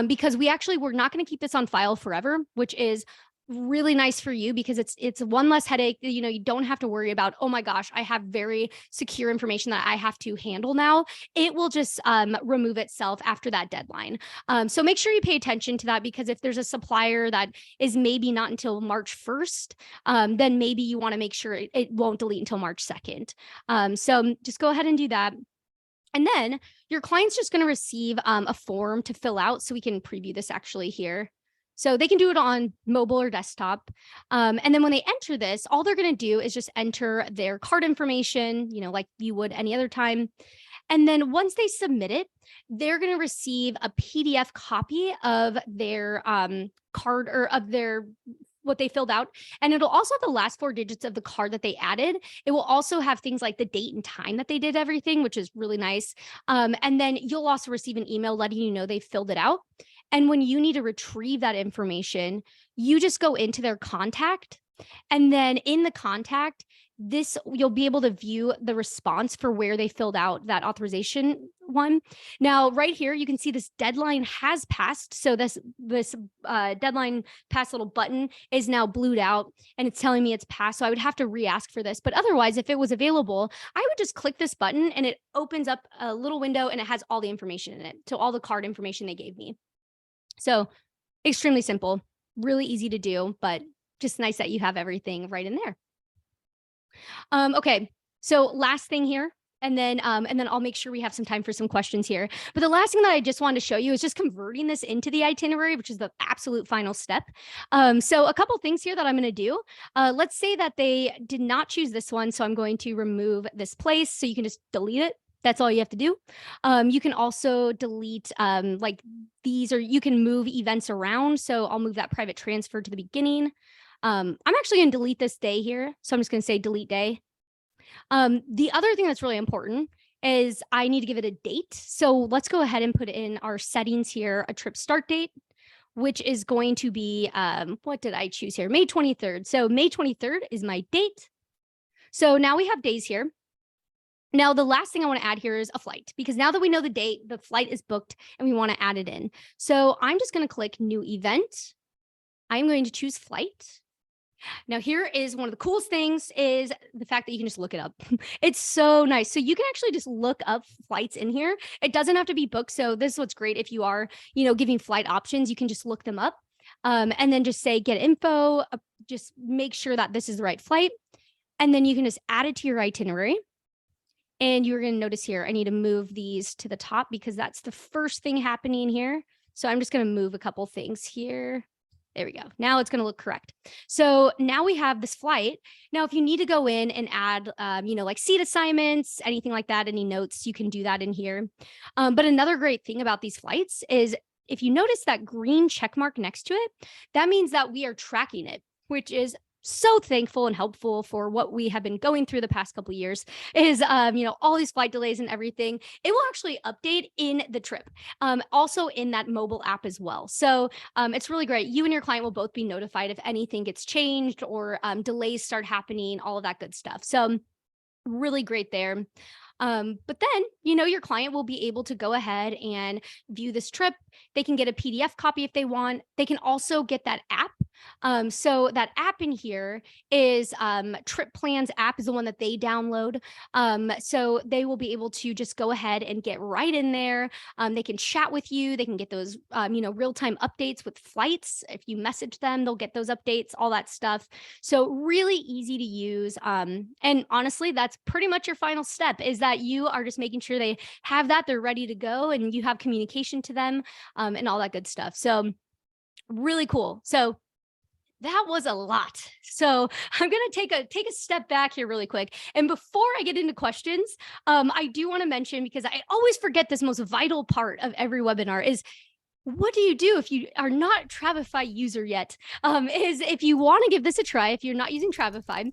because we're not going to keep this on file forever, which is really nice for you because it's one less headache. You don't have to worry about, oh my gosh, I have very secure information that I have to handle now. It will just remove itself after that deadline. So make sure you pay attention to that, because if there's a supplier that is maybe not until March 1st, then maybe you want to make sure it won't delete until March 2nd. So just go ahead and do that. And then your client's just going to receive a form to fill out. So we can preview this actually here. So they can do it on mobile or desktop. And then when they enter this, all they're going to do is just enter their card information, like you would any other time. And then once they submit it, they're going to receive a PDF copy of their card or of their what they filled out. And it'll also have the last 4 digits of the card that they added. It will also have things like the date and time that they did everything, which is really nice. And then you'll also receive an email letting you know they filled it out. And when you need to retrieve that information, you just go into their contact. And then in the contact, you'll be able to view the response for where they filled out that authorization one. Now, right here, you can see this deadline has passed. So this deadline pass little button is now blued out and it's telling me it's passed. So I would have to re-ask for this. But otherwise, if it was available, I would just click this button and it opens up a little window and it has all the information in it. So all the card information they gave me. So extremely simple, really easy to do, but just nice that you have everything right in there. Okay, so last thing here, and then I'll make sure we have some time for some questions here. But the last thing that I just wanted to show you is just converting this into the itinerary, which is the absolute final step. So a couple things here that I'm going to do. Let's say that they did not choose this one, so I'm going to remove this place. So you can just delete it. That's all you have to do. You can also delete like these, or you can move events around. So I'll move that private transfer to the beginning. I'm actually going to delete this day here. So I'm just going to say delete day. The other thing that's really important is I need to give it a date. So let's go ahead and put in our settings here, a trip start date, which is going to be, what did I choose here? May 23rd. So May 23rd is my date. So now we have days here. Now, the last thing I want to add here is a flight, because now that we know the date, the flight is booked and we want to add it in. So I'm just going to click new event. I'm going to choose flight. Now, here is one of the coolest things is the fact that you can just look it up. It's so nice. So you can actually just look up flights in here. It doesn't have to be booked. So this is what's great. If you are, giving flight options, you can just look them up and then just say get info, just make sure that this is the right flight. And then you can just add it to your itinerary. And you're going to notice here, I need to move these to the top because that's the first thing happening here. So I'm just going to move a couple things here. There we go. Now it's going to look correct. So now we have this flight. Now, if you need to go in and add, like seat assignments, anything like that, any notes, you can do that in here. But another great thing about these flights is if you notice that green check mark next to it, that means that we are tracking it, which is so thankful and helpful for what we have been going through the past couple of years is, all these flight delays and everything. It will actually update in the trip, also in that mobile app as well. So it's really great. You and your client will both be notified if anything gets changed or delays start happening, all of that good stuff. So really great there. But then, your client will be able to go ahead and view this trip. They can get a PDF copy if they want. They can also get that app. So that app in here is Trip Plans app is the one that they download. So they will be able to just go ahead and get right in there. They can chat with you. They can get those, real-time updates with flights. If you message them, they'll get those updates, all that stuff. So really easy to use. And honestly, that's pretty much your final step is that you are just making sure they have that, they're ready to go, and you have communication to them and all that good stuff. So really cool. So that was a lot. So I'm going to take a step back here really quick. And before I get into questions, I do want to mention, because I always forget this most vital part of every webinar is, what do you do if you are not a Travefy user yet? Is if you want to give this a try, if you're not using Travefy,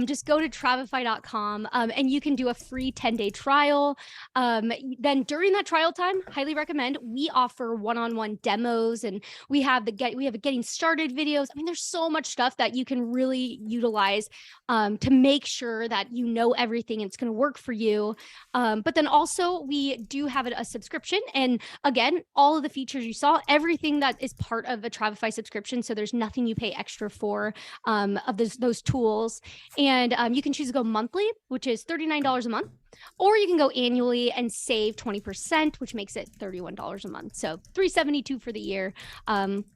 just go to travefy.com and you can do a free 10-day trial. Then during that trial time, highly recommend, we offer one-on-one demos, and we have a getting started videos. I mean, there's so much stuff that you can really utilize to make sure that you know everything and it's going to work for you. But then also we do have a subscription, and again, all of the features you saw, everything that is part of a Travefy subscription. So there's nothing you pay extra for of those tools. And you can choose to go monthly, which is $39 a month, or you can go annually and save 20%, which makes it $31 a month. So $372 for the year,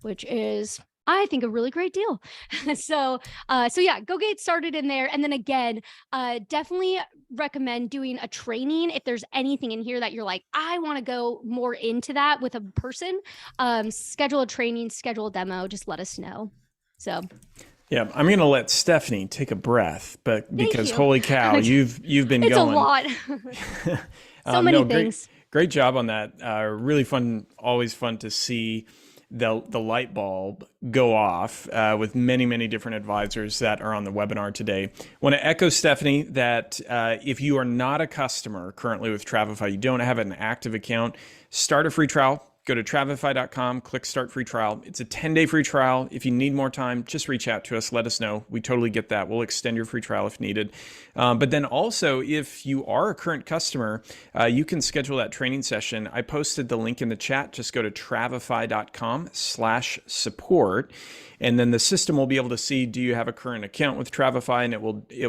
which is I think a really great deal. So yeah, go get started in there. And then again, definitely recommend doing a training. If there's anything in here that you're like, I want to go more into that with a person, schedule a training, schedule a demo, just let us know. So Yeah, I'm gonna let Stephanie take a breath, but thank because you. holy cow, you've been It's a going. lot. So many No, great things. great job on that. Really fun, always fun to see the light bulb go off with many different advisors that are on the webinar today. Want to echo Stephanie that if you are not a customer currently with Travefy, you don't have an active account, start a free trial. Go to travefy.com, click start free trial. It's a 10-day free trial. If you need more time, just reach out to us. Let us know. We totally get that. We'll extend your free trial if needed. But then also, if you are a current customer, you can schedule that training session. I posted the link in the chat. Just go to travefy.com/support. And then the system will be able to see, do you have a current account with Travefy? And it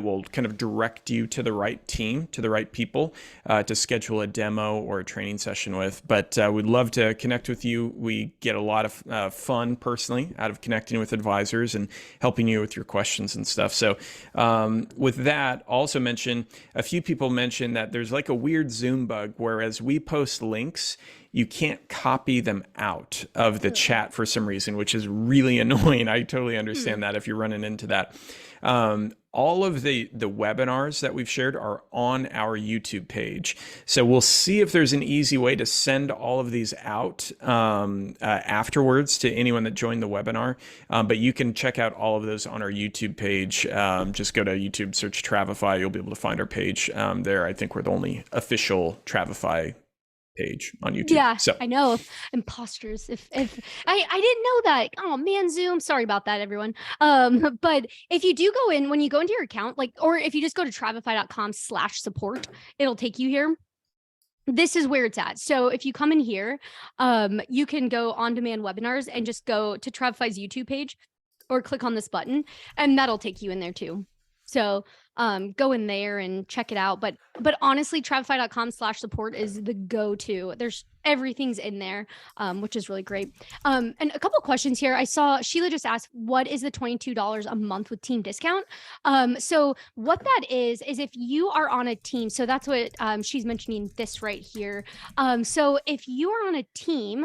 will kind of direct you to the right team, to the right people to schedule a demo or a training session with. But we'd love to connect with you. We get a lot of fun personally out of connecting with advisors and helping you with your questions and stuff. So with that, also mention, a few people mentioned that there's like a weird Zoom bug, whereas we post links, you can't copy them out of the chat for some reason, which is really annoying. I totally understand that if you're running into that. All of the webinars that we've shared are on our YouTube page. So we'll see if there's an easy way to send all of these out afterwards to anyone that joined the webinar. But you can check out all of those on our YouTube page. Just go to YouTube, search Travefy. You'll be able to find our page there. I think we're the only official Travefy page on YouTube. Yeah, So I know. Imposters. If I didn't know that. Oh man, Zoom. Sorry about that, everyone. But if you do go in, when you go into your account, like, or if you just go to travefy.com/support, it'll take you here. This is where it's at. So if you come in here, you can go on demand webinars and just go to Travefy's YouTube page or click on this button, and that'll take you in there too. So go in there and check it out. But honestly, travefy.com/support is the go-to. There's everything's in there, which is really great. And a couple questions here. I saw Sheila just asked, what is the $22 a month with team discount? So what that is if you are on a team, so that's what she's mentioning this right here. So if you are on a team,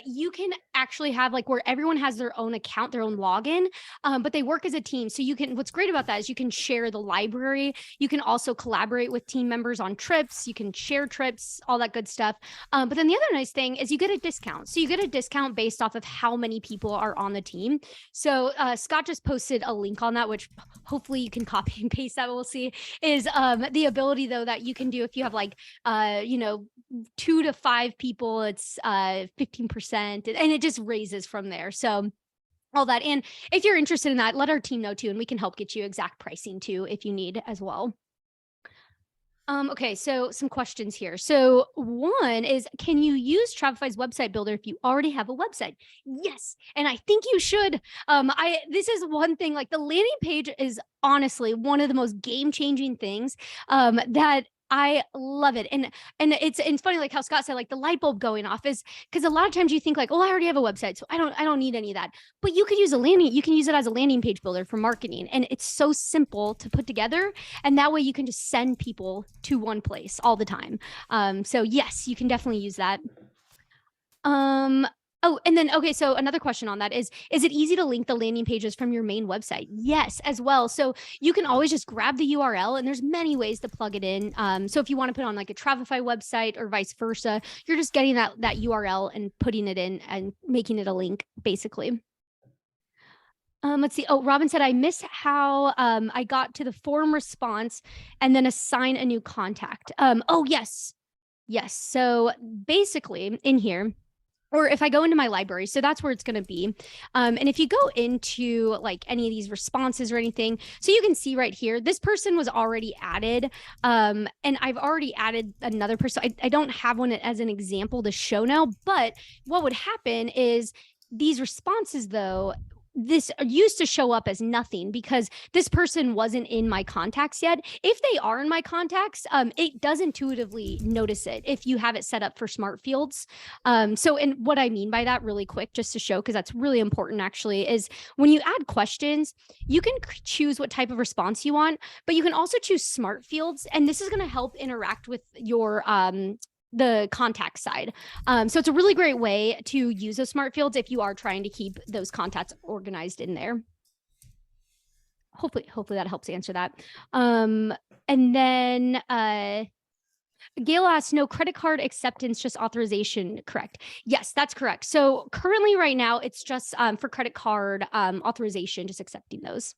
you can actually have like where everyone has their own account, their own login, but they work as a team. So you can, what's great about that is you can share the library. You can also collaborate with team members on trips. You can share trips, all that good stuff. But then the other nice thing is you get a discount. So you get a discount based off of how many people are on the team. So Scott just posted a link on that, which hopefully you can copy and paste that. We'll see is the ability though that you can do if you have like, 2 to 5 people, it's 15%, and it just raises from there. So all that. And if you're interested in that, let our team know too, and we can help get you exact pricing too if you need as well. Okay, so some questions here. So one is, can you use Travefy's website builder if you already have a website? Yes, and I think you should. This is one thing, like the landing page is honestly one of the most game-changing things that I love it. And it's funny, like how Scott said, like the light bulb going off is because a lot of times you think like, oh, I already have a website, so I don't need any of that. But you could use you can use it as a landing page builder for marketing. And it's so simple to put together. And that way you can just send people to one place all the time. So yes, you can definitely use that. Oh, and then, okay, so another question on that is it easy to link the landing pages from your main website? Yes, as well. So you can always just grab the URL, and there's many ways to plug it in. So if you want to put on like a Travefy website or vice versa, you're just getting that URL and putting it in and making it a link, basically. Let's see. Oh, Robin said, I miss how I got to the form response and then assign a new contact. Oh, yes. Yes. So basically in here, or if I go into my library, so that's where it's going to be. And if you go into like any of these responses or anything, so you can see right here, this person was already added. And I've already added another person. I don't have one as an example to show now, but what would happen is these responses though, this used to show up as nothing because this person wasn't in my contacts yet. If they are in my contacts, it does intuitively notice it if you have it set up for smart fields. So, and what I mean by that really quick, just to show, because that's really important actually, is when you add questions, you can choose what type of response you want, but you can also choose smart fields. And this is going to help interact with your the contact side. So it's a really great way to use those smart fields if you are trying to keep those contacts organized in there. Hopefully that helps answer that. And then Gail asks, no credit card acceptance, just authorization, correct? Yes, that's correct. So currently right now, it's just for credit card authorization, just accepting those.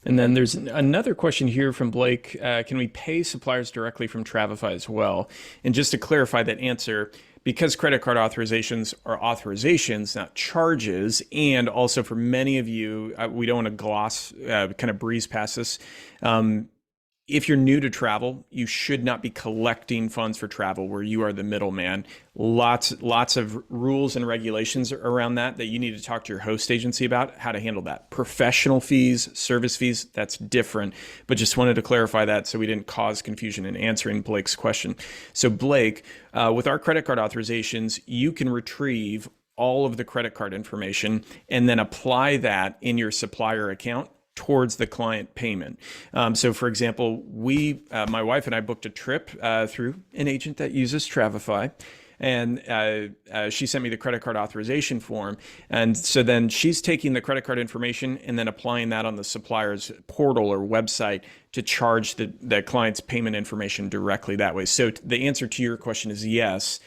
And then there's another question here from Blake. Can we pay suppliers directly from Travefy as well? And just to clarify that answer, because credit card authorizations are authorizations, not charges, and also for many of you, we don't want to gloss, kind of breeze past this. If you're new to travel, you should not be collecting funds for travel where you are the middleman. Lots of rules and regulations around that you need to talk to your host agency about how to handle that. Professional fees, service fees, that's different. But just wanted to clarify that so we didn't cause confusion in answering Blake's question. So Blake, with our credit card authorizations, you can retrieve all of the credit card information and then apply that in your supplier account towards the client payment. So for example, my wife and I booked a trip through an agent that uses Travefy. And she sent me the credit card authorization form. And so then she's taking the credit card information and then applying that on the supplier's portal or website to charge the client's payment information directly that way. So the answer to your question is yes.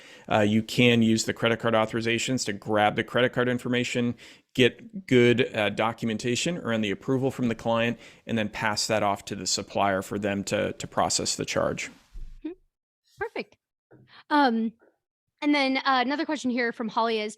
You can use the credit card authorizations to grab the credit card information, get good documentation around the approval from the client, and then pass that off to the supplier for them to process the charge. Perfect. And then another question here from Holly is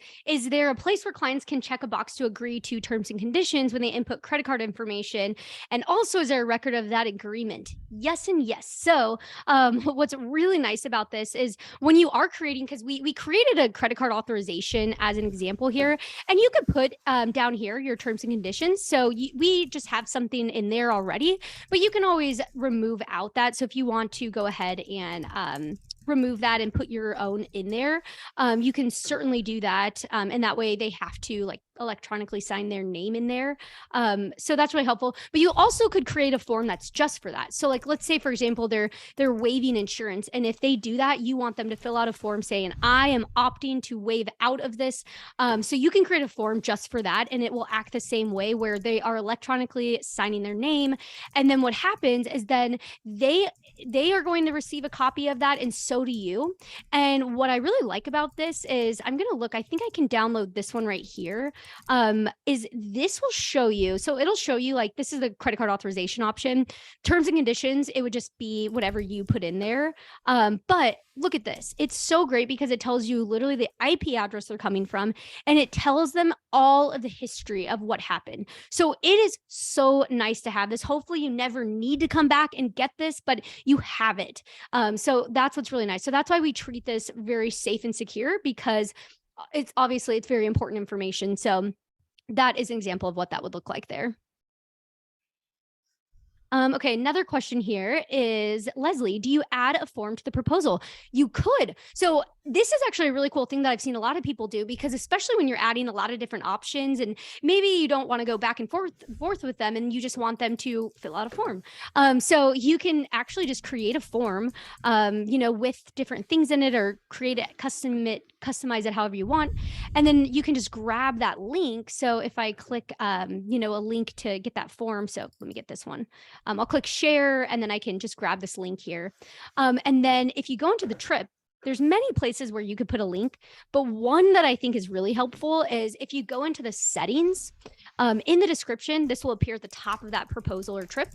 there a place where clients can check a box to agree to terms and conditions when they input credit card information? And also, is there a record of that agreement? Yes and yes. So what's really nice about this is when you are creating, because we created a credit card authorization as an example here, and you could put down here your terms and conditions. So we just have something in there already, but you can always remove out that. So if you want to go ahead and remove that and put your own in there, you can certainly do that. And that way they have to like electronically sign their name in there. So that's really helpful. But you also could create a form that's just for that. So like, let's say, for example, they're waiving insurance. And if they do that, you want them to fill out a form saying, I am opting to waive out of this. So you can create a form just for that. And it will act the same way where they are electronically signing their name. And then what happens is then they are going to receive a copy of that, and so do you. And what I really like about this is I'm going to look, I think I can download this one right here. Is this will show you, so it'll show you like this is the credit card authorization option. Terms and conditions, it would just be whatever you put in there. But look at this. It's so great because it tells you literally the IP address they're coming from, and it tells them all of the history of what happened. So it is so nice to have this. Hopefully you never need to come back and get this, but you have it. So that's what's really nice. So that's why we treat this very safe and secure, because it's obviously it's very important information. So that is an example of what that would look like there. Okay, another question here is, Leslie, do you add a form to the proposal? You could. So this is actually a really cool thing that I've seen a lot of people do, because especially when you're adding a lot of different options and maybe you don't want to go back and forth with them and you just want them to fill out a form. So you can actually just create a form, with different things in it, or create it, customize it however you want. And then you can just grab that link. So if I click, a link to get that form. So let me get this one. I'll click share, and then I can just grab this link here. And then if you go into the trip, there's many places where you could put a link, but one that I think is really helpful is if you go into the settings, in the description, this will appear at the top of that proposal or trip.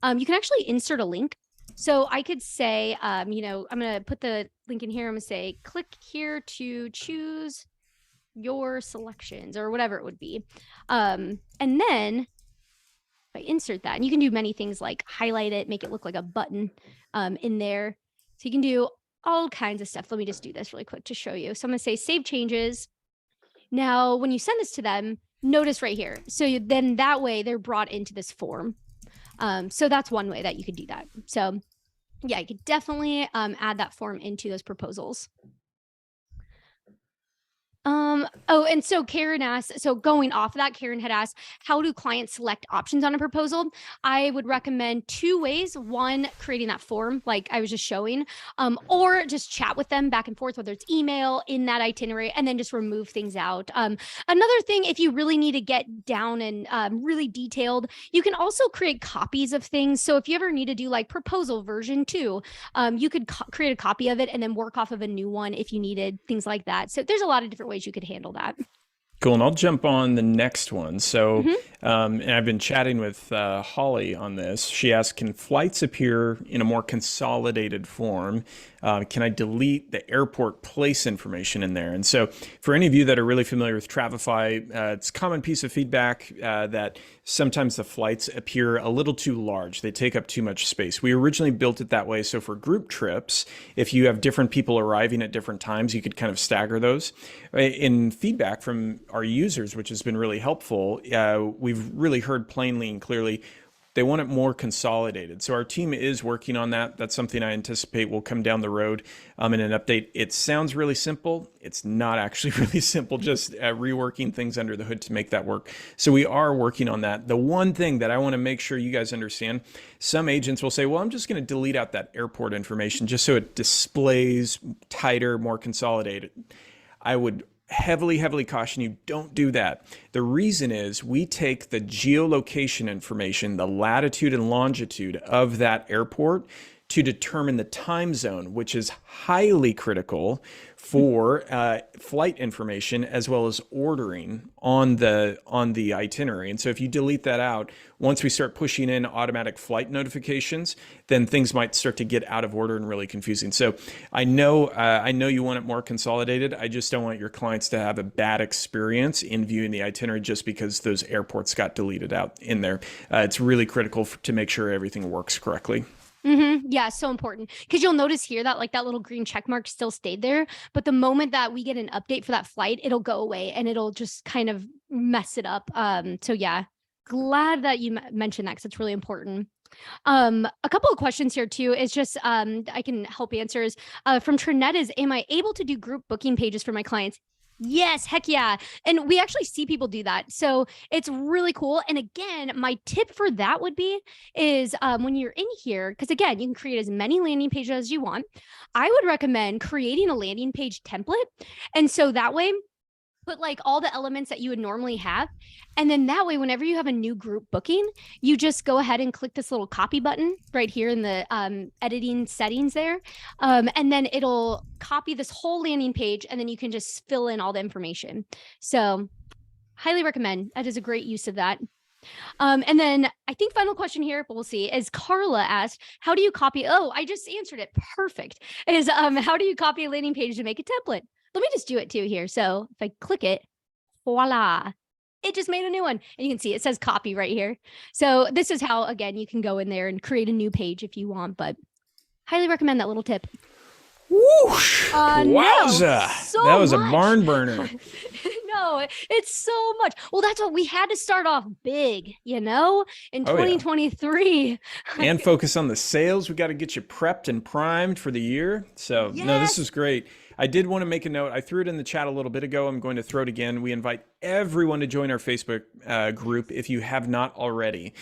You can actually insert a link. So I could say, I'm going to put the link in here. I'm going to say, click here to choose your selections, or whatever it would be. And then I insert that, and you can do many things like highlight it, make it look like a button in there. So you can do all kinds of stuff. Let me just do this really quick to show you. So I'm going to say save changes. Now, when you send this to them, Notice right here. So then that way they're brought into this form. So that's one way that you could do that. So yeah, you could definitely add that form into those proposals. Oh, and so Karen asked, so going off of that, Karen had asked, how do clients select options on a proposal? I would recommend two ways. One, creating that form, like I was just showing, or just chat with them back and forth, whether it's email in that itinerary, and then just remove things out. Another thing, if you really need to get down and really detailed, you can also create copies of things. So if you ever need to do like proposal version 2, you could create a copy of it and then work off of a new one if you needed, things like that. So there's a lot of different ways you could handle that. Cool. And I'll jump on the next one. So, Mm-hmm. and I've been chatting with Holly on this. She asked, can flights appear in a more consolidated form? Can I delete the airport place information in there? And so, for any of you that are really familiar with Travefy, it's a common piece of feedback that sometimes the flights appear a little too large. They take up too much space. We originally built it that way. So for group trips, if you have different people arriving at different times, you could kind of stagger those. In feedback from our users, which has been really helpful, we've really heard plainly and clearly they want it more consolidated. So our team is working on that. That's something I anticipate will come down the road in an update. It sounds really simple. It's not actually really simple, just reworking things under the hood to make that work. So we are working on that. The one thing that I want to make sure you guys understand, some agents will say, well, I'm just going to delete out that airport information just so it displays tighter, more consolidated. I would heavily caution you, don't do that. The reason is we take the geolocation information, the latitude and longitude of that airport to determine the time zone, which is highly critical for flight information as well as ordering on the itinerary. And so if you delete that out, once we start pushing in automatic flight notifications, then things might start to get out of order and really confusing. So I know you want it more consolidated. I just don't want your clients to have a bad experience in viewing the itinerary just because those airports got deleted out in there. It's really critical to make sure everything works correctly. Mm-hmm. Yeah, so important because you'll notice here that like that little green check mark still stayed there. But the moment that we get an update for that flight, it'll go away and it'll just kind of mess it up. So yeah, glad that you mentioned that because it's really important. A couple of questions here too is just I can help answers from Trinette is, am I able to do group booking pages for my clients? Yes, heck yeah. And we actually see people do that. So it's really cool. And again, my tip for that would be is when you're in here, because again, you can create as many landing pages as you want. I would recommend creating a landing page template. And so that way, put like all the elements that you would normally have. And then that way, whenever you have a new group booking, you just go ahead and click this little copy button right here in the editing settings there. And then it'll copy this whole landing page and then you can just fill in all the information. So highly recommend. That is a great use of that. And then I think final question here, but we'll see, is Carla asked, how do you copy? Oh, I just answered it. Perfect. Is how do you copy a landing page to make a template? Let me just do it too here. So if I click it, voila, it just made a new one. And you can see it says copy right here. So this is how, again, you can go in there and create a new page if you want, but highly recommend that little tip. Whoosh! Wowza! No, so that was much. a barn burner. No, it's so much. Well, that's what we had to start off big, in 2023. And focus on the sales. We got to get you prepped and primed for the year. So, yes. No, this is great. I did want to make a note. I threw it in the chat a little bit ago. I'm going to throw it again. We invite everyone to join our Facebook group if you have not already.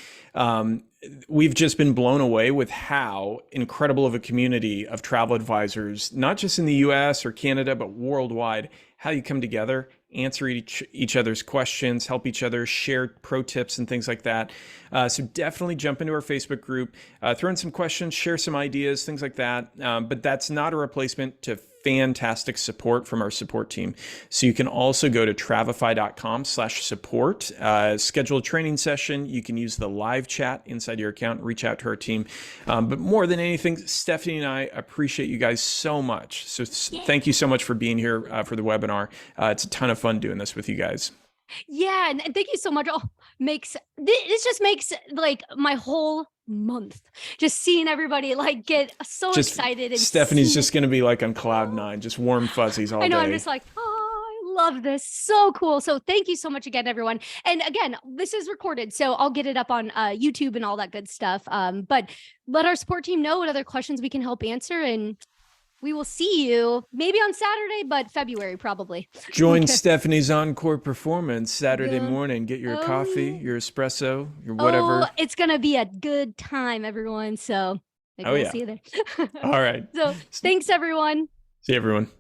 We've just been blown away with how incredible of a community of travel advisors, not just in the US or Canada, but worldwide, how you come together, answer each other's questions, help each other, share pro tips and things like that. So definitely jump into our Facebook group, throw in some questions, share some ideas, things like that. But that's not a replacement to fantastic support from our support team. So you can also go to travefy.com/support, schedule a training session. You can use the live chat inside your account, reach out to our team. But more than anything, Stephanie and I appreciate you guys so much. So thank you so much for being here for the webinar. It's a ton of fun doing this with you guys. Yeah, and thank you so much. Oh, this just makes like my whole month just seeing everybody like get so excited. And Stephanie's just going to be like on cloud 9, just warm fuzzies all day. I know, I'm just like, oh, I love this. So cool. So thank you so much again, everyone. And again, this is recorded, so I'll get it up on YouTube and all that good stuff. But let our support team know what other questions we can help answer, and we will see you maybe on Saturday, but February probably. Join Stephanie's Encore performance Saturday Yeah. morning. Get your coffee, Yeah. your espresso, your whatever. Oh, it's gonna be a good time, everyone. So maybe we'll see you there. All right. So thanks, everyone. See you, everyone.